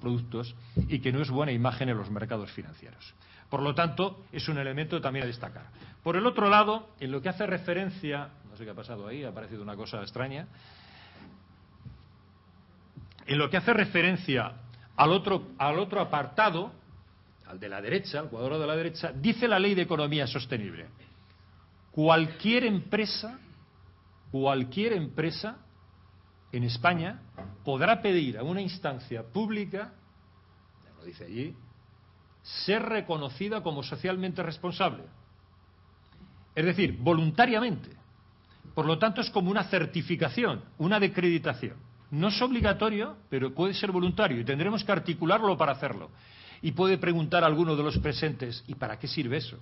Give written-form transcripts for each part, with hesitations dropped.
productos y que no es buena imagen en los mercados financieros. Por lo tanto, es un elemento también a destacar. Por el otro lado, en lo que hace referencia, no sé qué ha pasado ahí, ha aparecido una cosa extraña, en lo que hace referencia al otro apartado, al de la derecha, al cuadro de la derecha, dice la Ley de Economía Sostenible: cualquier empresa en España podrá pedir a una instancia pública, ya lo dice allí, ser reconocida como socialmente responsable. Es decir, voluntariamente. Por lo tanto, es como una certificación, una acreditación. No es obligatorio, pero puede ser voluntario y tendremos que articularlo para hacerlo. Y puede preguntar a alguno de los presentes: ¿y para qué sirve eso?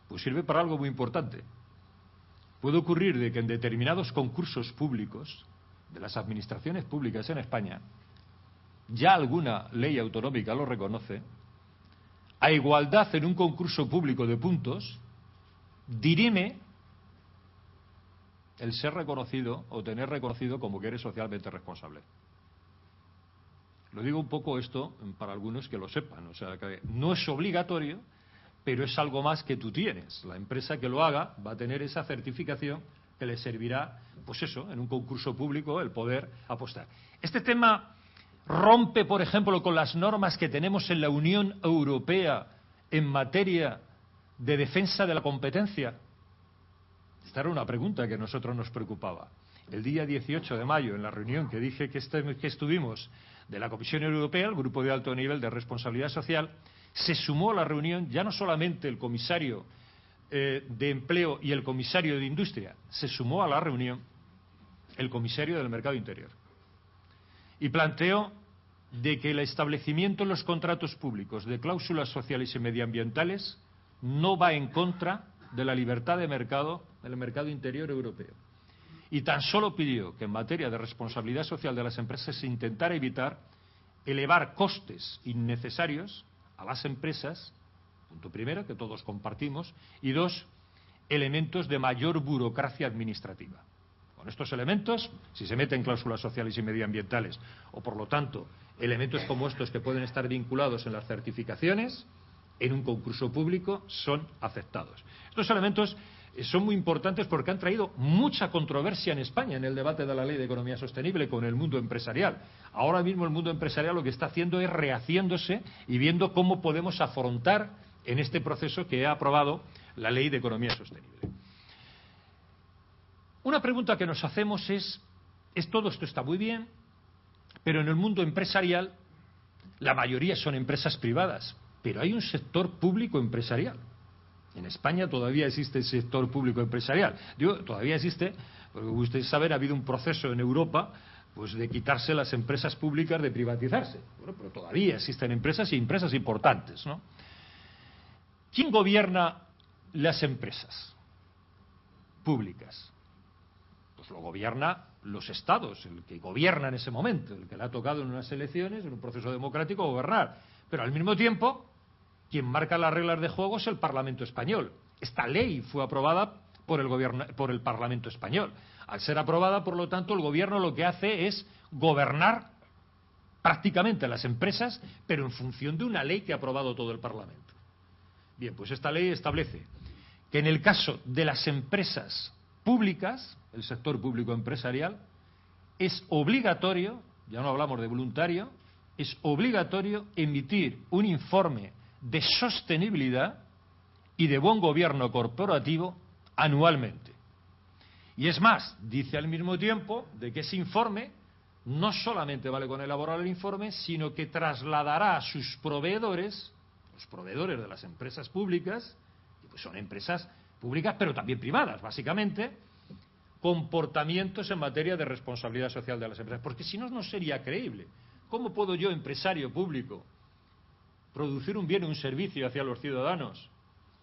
Pues sirve para algo muy importante. Puede ocurrir de que en determinados concursos públicos de las administraciones públicas en España, ya alguna ley autonómica lo reconoce, a igualdad en un concurso público de puntos, dirime el ser reconocido o tener reconocido como que eres socialmente responsable. Lo digo un poco esto para algunos que lo sepan, o sea, que no es obligatorio, pero es algo más que tú tienes. La empresa que lo haga va a tener esa certificación que le servirá, pues eso, en un concurso público, el poder apostar. Este tema rompe, por ejemplo, con las normas que tenemos en la Unión Europea en materia de defensa de la competencia. Esta era una pregunta que a nosotros nos preocupaba. El día 18 de mayo, en la reunión que dije que estuvimos de la Comisión Europea, el Grupo de Alto Nivel de Responsabilidad Social, se sumó a la reunión ya no solamente el comisario de Empleo y el comisario de Industria, se sumó a la reunión el comisario del Mercado Interior. Y planteó de que el establecimiento en los contratos públicos de cláusulas sociales y medioambientales no va en contra de la libertad de mercado del mercado interior europeo. Y tan solo pidió que en materia de responsabilidad social de las empresas se intentara evitar elevar costes innecesarios a las empresas, punto primero, que todos compartimos, y dos, elementos de mayor burocracia administrativa. Con estos elementos, si se meten cláusulas sociales y medioambientales, o por lo tanto, elementos como estos que pueden estar vinculados en las certificaciones, en un concurso público, son aceptados. Estos elementos son muy importantes porque han traído mucha controversia en España en el debate de la Ley de Economía Sostenible con el mundo empresarial. Ahora mismo el mundo empresarial lo que está haciendo es rehaciéndose y viendo cómo podemos afrontar en este proceso que ha aprobado la Ley de Economía Sostenible. Una pregunta que nos hacemos es todo esto está muy bien, pero en el mundo empresarial la mayoría son empresas privadas, pero hay un sector público empresarial. En España todavía existe el sector público empresarial. Digo, todavía existe, porque ustedes saben, ha habido un proceso en Europa pues de quitarse las empresas públicas, de privatizarse. Bueno, pero todavía existen empresas y empresas importantes, ¿no? ¿Quién gobierna las empresas públicas? Pues lo gobierna los estados, el que gobierna en ese momento, el que le ha tocado en unas elecciones, en un proceso democrático, gobernar. Pero al mismo tiempo, quien marca las reglas de juego es el Parlamento español. Esta ley fue aprobada por el Parlamento español. Al ser aprobada, por lo tanto, el gobierno lo que hace es gobernar prácticamente las empresas, pero en función de una ley que ha aprobado todo el Parlamento. Bien, pues esta ley establece que en el caso de las empresas públicas, el sector público empresarial, es obligatorio, ya no hablamos de voluntario, es obligatorio emitir un informe de sostenibilidad y de buen gobierno corporativo anualmente. Y es más, dice al mismo tiempo de que ese informe no solamente vale con elaborar el informe, sino que trasladará a sus proveedores, los proveedores de las empresas públicas, que pues son empresas públicas pero también privadas, básicamente, comportamientos en materia de responsabilidad social de las empresas, porque si no, no sería creíble. ¿Cómo puedo yo, empresario público, producir un bien o un servicio hacia los ciudadanos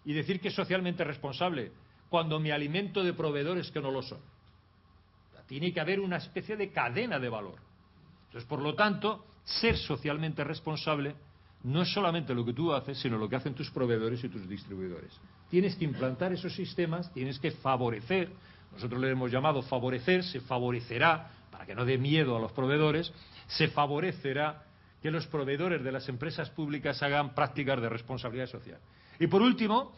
y decir que es socialmente responsable cuando me alimento de proveedores que no lo son? Tiene que haber una especie de cadena de valor. Entonces, por lo tanto, ser socialmente responsable no es solamente lo que tú haces, sino lo que hacen tus proveedores y tus distribuidores. Tienes que implantar esos sistemas, tienes que favorecer, nosotros le hemos llamado favorecer, se favorecerá, para que no dé miedo a los proveedores, se favorecerá que los proveedores de las empresas públicas hagan prácticas de responsabilidad social. Y por último,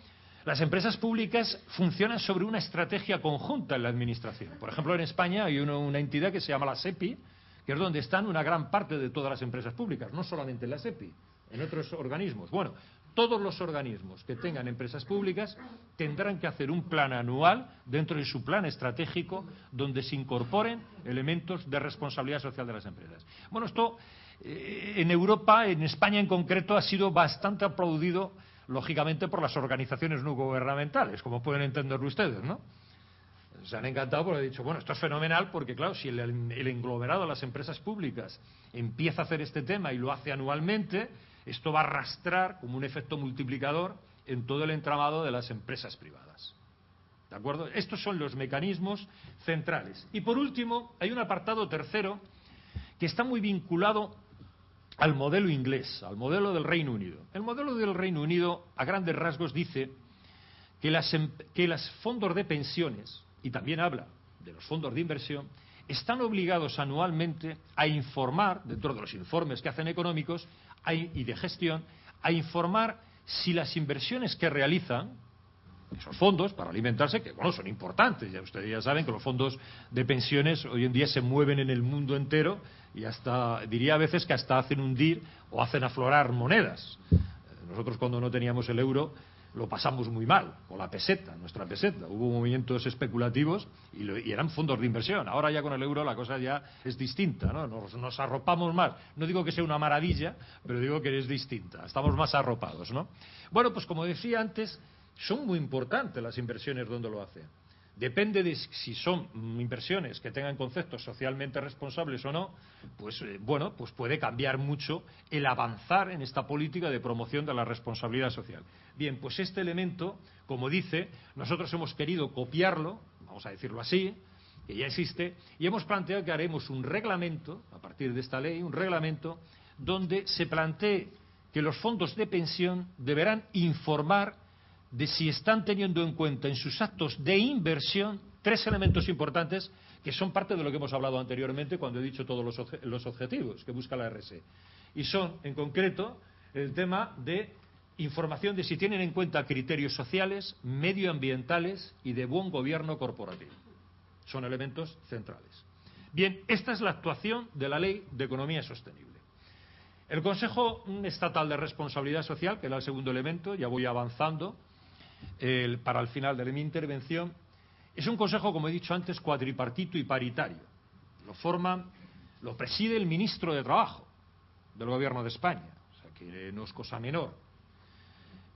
las empresas públicas funcionan sobre una estrategia conjunta en la administración. Por ejemplo, en España hay una entidad que se llama la SEPI, que es donde están una gran parte de todas las empresas públicas, no solamente en la SEPI, en otros organismos. Bueno, todos los organismos que tengan empresas públicas tendrán que hacer un plan anual dentro de su plan estratégico donde se incorporen elementos de responsabilidad social de las empresas. Bueno, esto en Europa, en España en concreto, ha sido bastante aplaudido, lógicamente, por las organizaciones no gubernamentales, como pueden entenderlo ustedes, ¿no? Se han encantado porque han dicho, bueno, esto es fenomenal porque, claro, si el englomerado de las empresas públicas empieza a hacer este tema y lo hace anualmente, esto va a arrastrar como un efecto multiplicador en todo el entramado de las empresas privadas. ¿De acuerdo? Estos son los mecanismos centrales. Y por último, hay un apartado tercero que está muy vinculado al modelo inglés, al modelo del Reino Unido. El modelo del Reino Unido, a grandes rasgos, dice que los fondos de pensiones, y también habla de los fondos de inversión, están obligados anualmente a informar, dentro de los informes que hacen económicos y de gestión, a informar si las inversiones que realizan, esos fondos para alimentarse, que bueno, son importantes, ya ustedes ya saben que los fondos de pensiones hoy en día se mueven en el mundo entero y hasta, diría a veces que hasta hacen hundir o hacen aflorar monedas. Nosotros cuando no teníamos el euro lo pasamos muy mal, con la peseta, nuestra peseta. Hubo movimientos especulativos y eran fondos de inversión. Ahora ya con el euro la cosa ya es distinta, ¿no? Nos arropamos más. No digo que sea una maravilla, pero digo que es distinta. Estamos más arropados, ¿no? Bueno, pues como decía antes, son muy importantes las inversiones donde lo hacen. Depende de si son inversiones que tengan conceptos socialmente responsables o no, pues bueno, pues puede cambiar mucho el avanzar en esta política de promoción de la responsabilidad social. Bien, pues este elemento, como dice, nosotros hemos querido copiarlo, vamos a decirlo así, que ya existe, y hemos planteado que haremos un reglamento, a partir de esta ley, un reglamento donde se plantee que los fondos de pensión deberán informar de si están teniendo en cuenta en sus actos de inversión tres elementos importantes que son parte de lo que hemos hablado anteriormente cuando he dicho todos los objetivos que busca la RSE. Y son, en concreto, el tema de información de si tienen en cuenta criterios sociales, medioambientales y de buen gobierno corporativo. Son elementos centrales. Bien, esta es la actuación de la Ley de Economía Sostenible. El Consejo Estatal de Responsabilidad Social, que era el segundo elemento, ya voy avanzando, para el final de mi intervención, es un consejo, como he dicho antes, cuatripartito y paritario. Lo preside el ministro de Trabajo del Gobierno de España, o sea que no es cosa menor.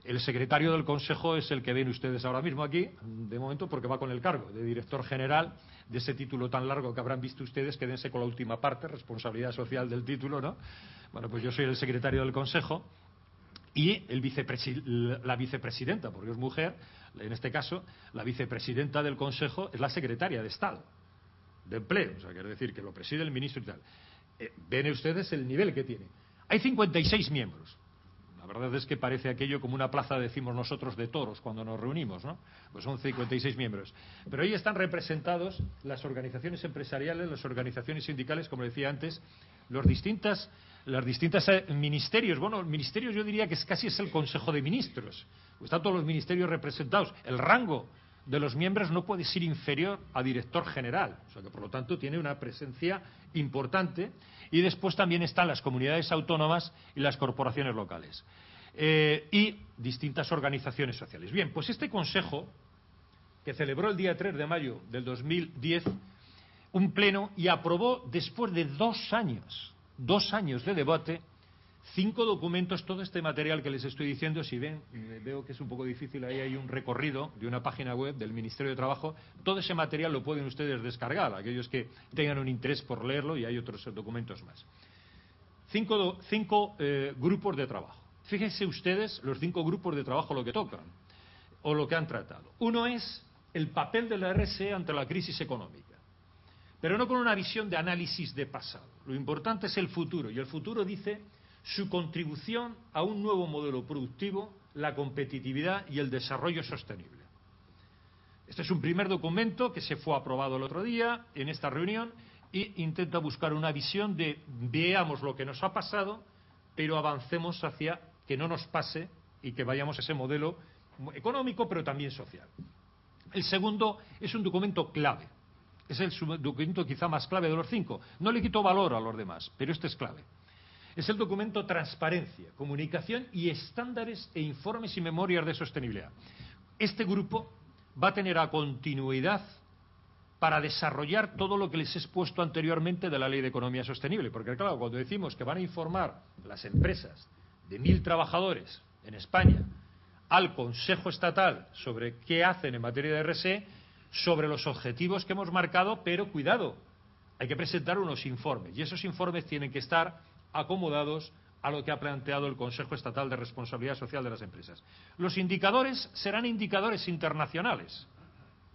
El secretario del Consejo es el que ven ustedes ahora mismo aquí, de momento, porque va con el cargo de director general de ese título tan largo que habrán visto ustedes, quédense con la última parte, responsabilidad social del título, ¿no? Bueno, pues yo soy el secretario del Consejo. Y la vicepresidenta, porque es mujer, en este caso, la vicepresidenta del Consejo es la secretaria de Estado de Empleo, o sea, quiere decir que lo preside el ministro y tal. Ven ustedes el nivel que tiene. Hay 56 miembros. La verdad es que parece aquello como una plaza, decimos nosotros, de toros cuando nos reunimos, ¿no? Pues son 56 miembros. Pero ahí están representados las organizaciones empresariales, las organizaciones sindicales, como decía antes, los distintos ministerios. Bueno, ministerios yo diría que casi es el Consejo de Ministros. Pues están todos los ministerios representados. El rango de los miembros no puede ser inferior a director general. O sea que, por lo tanto, tiene una presencia importante. Y después también están las comunidades autónomas y las corporaciones locales. Y distintas organizaciones sociales. Bien, pues este Consejo, que celebró el día 3 de mayo del 2010, un pleno y aprobó después de 2 años de debate, 5 documentos, todo este material que les estoy diciendo. Si ven, veo que es un poco difícil, ahí hay un recorrido de una página web del Ministerio de Trabajo. Todo ese material lo pueden ustedes descargar, aquellos que tengan un interés por leerlo, y hay otros documentos más. 5 grupos de trabajo. Fíjense ustedes los 5 grupos de trabajo lo que tocan, o lo que han tratado. Uno es el papel de la RSE ante la crisis económica, pero no con una visión de análisis de pasado. Lo importante es el futuro, y el futuro dice su contribución a un nuevo modelo productivo, la competitividad y el desarrollo sostenible. Este es un primer documento que se fue aprobado el otro día en esta reunión e intenta buscar una visión de veamos lo que nos ha pasado pero avancemos hacia que no nos pase y que vayamos a ese modelo económico, pero también social. El segundo es un documento clave. Es el documento quizá más clave de los 5. No le quito valor a los demás, pero este es clave. Es el documento Transparencia, Comunicación y Estándares e Informes y Memorias de Sostenibilidad. Este grupo va a tener a continuidad para desarrollar todo lo que les he expuesto anteriormente de la Ley de Economía Sostenible. Porque claro, cuando decimos que van a informar las empresas de 1.000 trabajadores en España al Consejo Estatal sobre qué hacen en materia de RSE, sobre los objetivos que hemos marcado, pero cuidado, hay que presentar unos informes y esos informes tienen que estar acomodados a lo que ha planteado el Consejo Estatal de Responsabilidad Social de las Empresas. Los indicadores serán indicadores internacionales,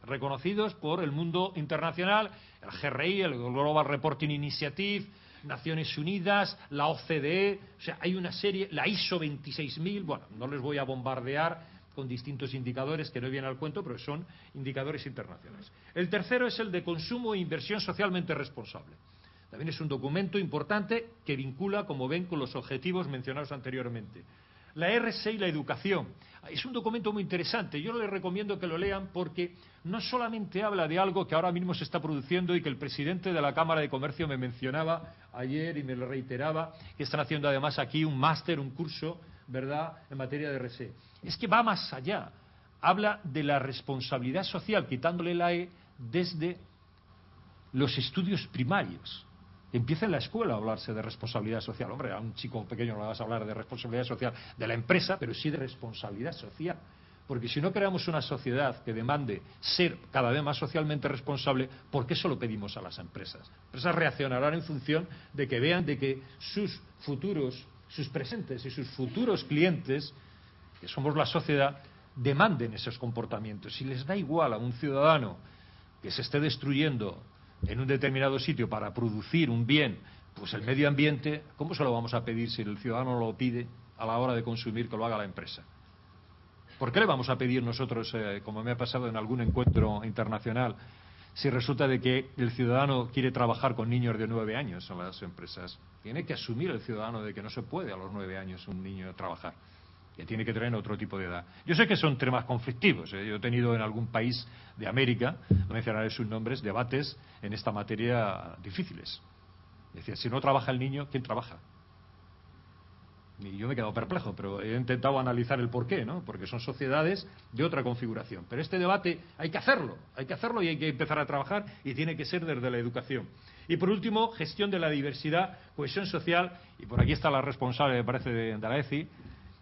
reconocidos por el mundo internacional, el GRI, el Global Reporting Initiative, Naciones Unidas, la OCDE, o sea, hay una serie, la ISO 26000, bueno, no les voy a bombardear con distintos indicadores que no vienen al cuento, pero son indicadores internacionales. El tercero es el de consumo e inversión socialmente responsable. También es un documento importante que vincula, como ven, con los objetivos mencionados anteriormente. La RSE y la educación. Es un documento muy interesante. Yo les recomiendo que lo lean porque no solamente habla de algo que ahora mismo se está produciendo y que el presidente de la Cámara de Comercio me mencionaba ayer y me lo reiteraba, que están haciendo además aquí un máster, un curso, ¿verdad?, en materia de RSE. Es que va más allá. Habla de la responsabilidad social, quitándole la E, desde los estudios primarios. Empieza en la escuela a hablarse de responsabilidad social. Hombre, a un chico pequeño no le vas a hablar de responsabilidad social de la empresa, pero sí de responsabilidad social. Porque si no creamos una sociedad que demande ser cada vez más socialmente responsable, ¿por qué eso lo pedimos a las empresas? Las empresas reaccionarán en función de que vean de que sus futuros, sus presentes y sus futuros clientes, que somos la sociedad, demanden esos comportamientos. Si les da igual a un ciudadano que se esté destruyendo en un determinado sitio para producir un bien, pues el medio ambiente, ¿cómo se lo vamos a pedir si el ciudadano lo pide a la hora de consumir que lo haga la empresa? ¿Por qué le vamos a pedir nosotros, como me ha pasado en algún encuentro internacional, si resulta de que el ciudadano quiere trabajar con niños de 9 años en las empresas? Tiene que asumir el ciudadano de que no se puede a los 9 años un niño trabajar, que tiene que tener otro tipo de edad. Yo sé que son temas conflictivos. Yo he tenido en algún país de América, no mencionaré sus nombres, debates en esta materia difíciles. Decía, si no trabaja el niño, ¿quién trabaja? Y yo me he quedado perplejo, pero he intentado analizar el porqué, ¿no? Porque son sociedades de otra configuración. Pero este debate hay que hacerlo y hay que empezar a trabajar y tiene que ser desde la educación. Y por último, gestión de la diversidad, cohesión social, y por aquí está la responsable, me parece, de la ECI,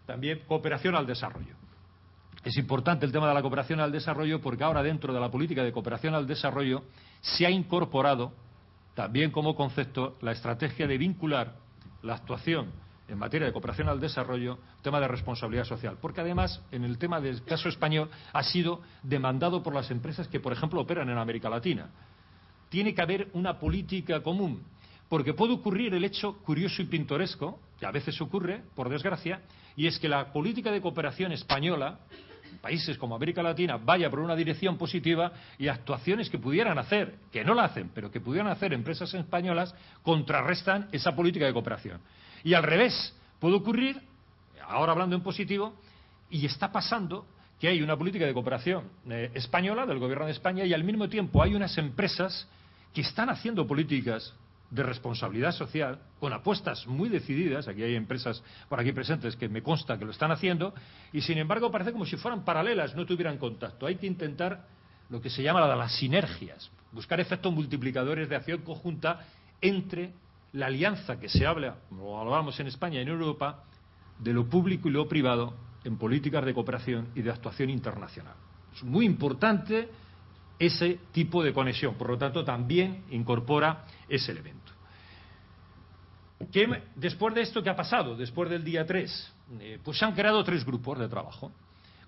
también cooperación al desarrollo. Es importante el tema de la cooperación al desarrollo porque ahora dentro de la política de cooperación al desarrollo se ha incorporado también como concepto la estrategia de vincular la actuación en materia de cooperación al desarrollo, tema de responsabilidad social. Porque además, en el tema del caso español, ha sido demandado por las empresas que, por ejemplo, operan en América Latina. Tiene que haber una política común, porque puede ocurrir el hecho curioso y pintoresco, que a veces ocurre, por desgracia, y es que la política de cooperación española, en países como América Latina, vaya por una dirección positiva y actuaciones que pudieran hacer, que no la hacen, pero que pudieran hacer empresas españolas, contrarrestan esa política de cooperación. Y al revés, puede ocurrir, ahora hablando en positivo, y está pasando que hay una política de cooperación española, del Gobierno de España, y al mismo tiempo hay unas empresas que están haciendo políticas de responsabilidad social, con apuestas muy decididas. Aquí hay empresas por aquí presentes que me consta que lo están haciendo, y sin embargo parece como si fueran paralelas, no tuvieran contacto. Hay que intentar lo que se llama las sinergias, buscar efectos multiplicadores de acción conjunta entre la alianza que se habla, o hablamos en España y en Europa, de lo público y lo privado en políticas de cooperación y de actuación internacional. Es muy importante ese tipo de conexión, por lo tanto también incorpora ese elemento. Después de esto, ¿qué ha pasado? Después del día 3, pues se han creado 3 grupos de trabajo.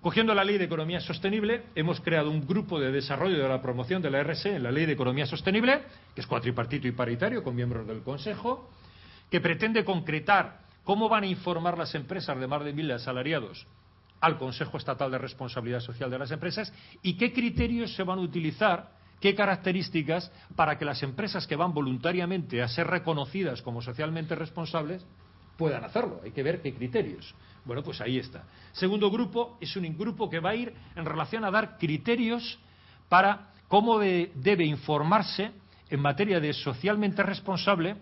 Cogiendo la Ley de Economía Sostenible, hemos creado un grupo de desarrollo de la promoción de la RSE en la Ley de Economía Sostenible, que es cuatripartito y paritario, con miembros del Consejo, que pretende concretar cómo van a informar las empresas de más de 1.000 asalariados al Consejo Estatal de Responsabilidad Social de las Empresas y qué criterios se van a utilizar, qué características para que las empresas que van voluntariamente a ser reconocidas como socialmente responsables puedan hacerlo. Hay que ver qué criterios. Bueno, pues ahí está. Segundo grupo es un grupo que va a ir en relación a dar criterios para cómo debe informarse en materia de socialmente responsable,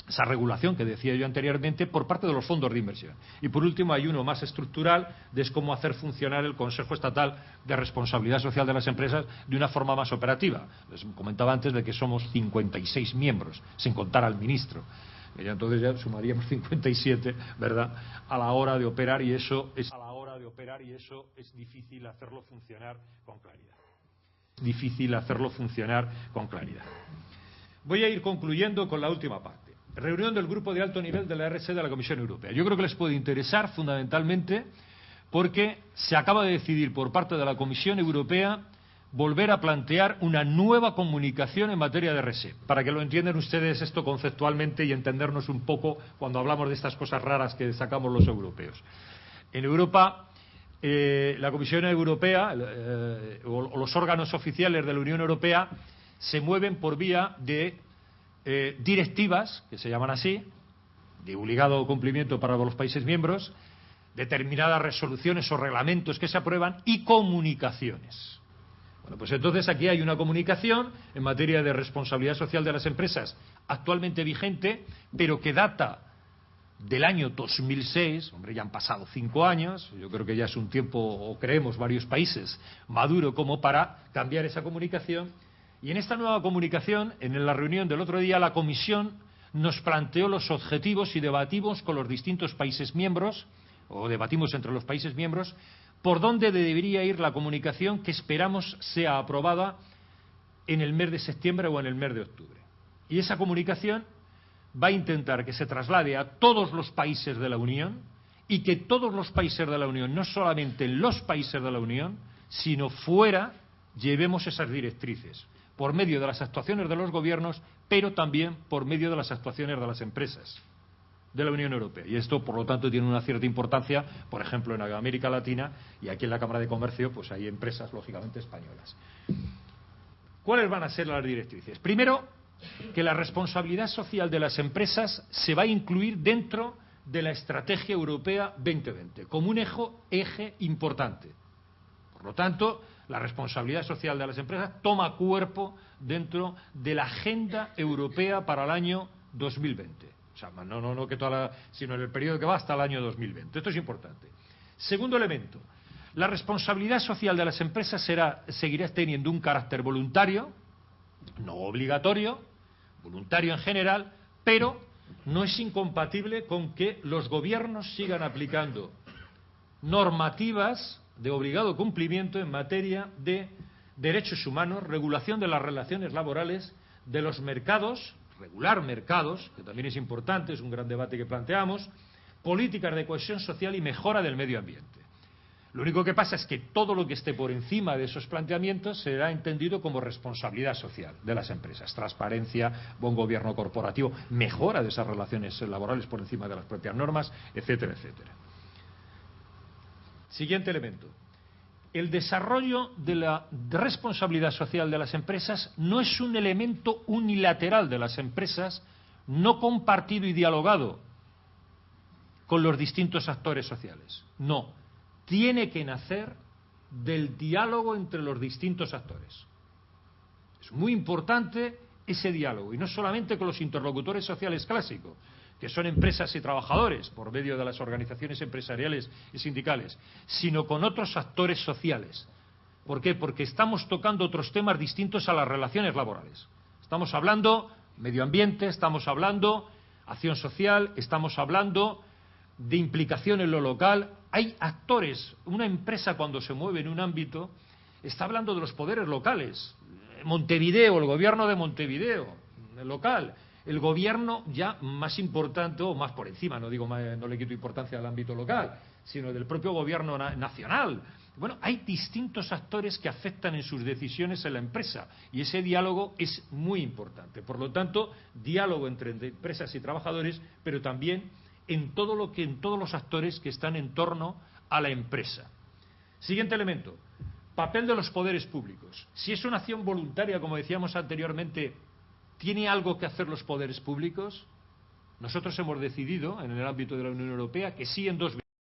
esa regulación que decía yo anteriormente, por parte de los fondos de inversión. Y por último hay uno más estructural, de cómo hacer funcionar el Consejo Estatal de Responsabilidad Social de las Empresas de una forma más operativa. Les comentaba antes de que somos 56 miembros, sin contar al ministro. Y ya entonces ya sumaríamos 57, ¿verdad?, a la hora de operar, y eso es difícil hacerlo funcionar con claridad. Voy a ir concluyendo con la última parte. Reunión del grupo de alto nivel de la RC de la Comisión Europea. Yo creo que les puede interesar fundamentalmente porque se acaba de decidir por parte de la Comisión Europea volver a plantear una nueva comunicación en materia de RSE, para que lo entiendan ustedes esto conceptualmente y entendernos un poco cuando hablamos de estas cosas raras que sacamos los europeos. En Europa, la Comisión Europea o los órganos oficiales de la Unión Europea se mueven por vía de directivas, que se llaman así, de obligado cumplimiento para los países miembros, determinadas resoluciones o reglamentos que se aprueban y comunicaciones. Bueno, pues entonces aquí hay una comunicación en materia de responsabilidad social de las empresas actualmente vigente, pero que data del año 2006, hombre, ya han pasado 5 años, yo creo que ya es un tiempo, o creemos varios países, maduro como para cambiar esa comunicación. Y en esta nueva comunicación, en la reunión del otro día, la Comisión nos planteó los objetivos y debatimos con los distintos países miembros, o debatimos entre los países miembros, por dónde debería ir la comunicación que esperamos sea aprobada en el mes de septiembre o en el mes de octubre. Y esa comunicación va a intentar que se traslade a todos los países de la Unión y que todos los países de la Unión, no solamente en los países de la Unión, sino fuera, llevemos esas directrices por medio de las actuaciones de los gobiernos, pero también por medio de las actuaciones de las empresas de la Unión Europea. Y esto, por lo tanto, tiene una cierta importancia, por ejemplo, en América Latina, y aquí en la Cámara de Comercio pues hay empresas, lógicamente, españolas. ¿Cuáles van a ser las directrices? Primero, que la responsabilidad social de las empresas se va a incluir dentro de la Estrategia Europea 2020, como un eje importante. Por lo tanto, la responsabilidad social de las empresas toma cuerpo dentro de la Agenda Europea para el año 2020. O sea, no que sino en el periodo que va hasta el año 2020. Esto es importante. Segundo elemento, la responsabilidad social de las empresas seguirá teniendo un carácter voluntario, no obligatorio, voluntario en general, pero no es incompatible con que los gobiernos sigan aplicando normativas de obligado cumplimiento en materia de derechos humanos, regulación de las relaciones laborales, de los mercados, regular mercados, que también es importante, es un gran debate que planteamos, políticas de cohesión social y mejora del medio ambiente. Lo único que pasa es que todo lo que esté por encima de esos planteamientos será entendido como responsabilidad social de las empresas. Transparencia, buen gobierno corporativo, mejora de esas relaciones laborales por encima de las propias normas, etcétera, etcétera. Siguiente elemento. El desarrollo de la responsabilidad social de las empresas no es un elemento unilateral de las empresas, no compartido y dialogado con los distintos actores sociales. No, tiene que nacer del diálogo entre los distintos actores. Es muy importante ese diálogo, y no solamente con los interlocutores sociales clásicos, que son empresas y trabajadores, por medio de las organizaciones empresariales y sindicales, sino con otros actores sociales. ¿Por qué? Porque estamos tocando otros temas distintos a las relaciones laborales. Estamos hablando medio ambiente, estamos hablando acción social, estamos hablando de implicación en lo local. Hay actores, una empresa cuando se mueve en un ámbito, está hablando de los poderes locales. Montevideo, el gobierno de Montevideo, el local. El gobierno ya más importante o más por encima, no le quito importancia al ámbito local, sino del propio gobierno nacional. Bueno, hay distintos actores que afectan en sus decisiones en la empresa y ese diálogo es muy importante. Por lo tanto, diálogo entre empresas y trabajadores, pero también en todos los actores que están en torno a la empresa. Siguiente elemento, papel de los poderes públicos. Si es una acción voluntaria, como decíamos anteriormente, ¿tiene algo que hacer los poderes públicos? Nosotros hemos decidido, en el ámbito de la Unión Europea, que sí en dos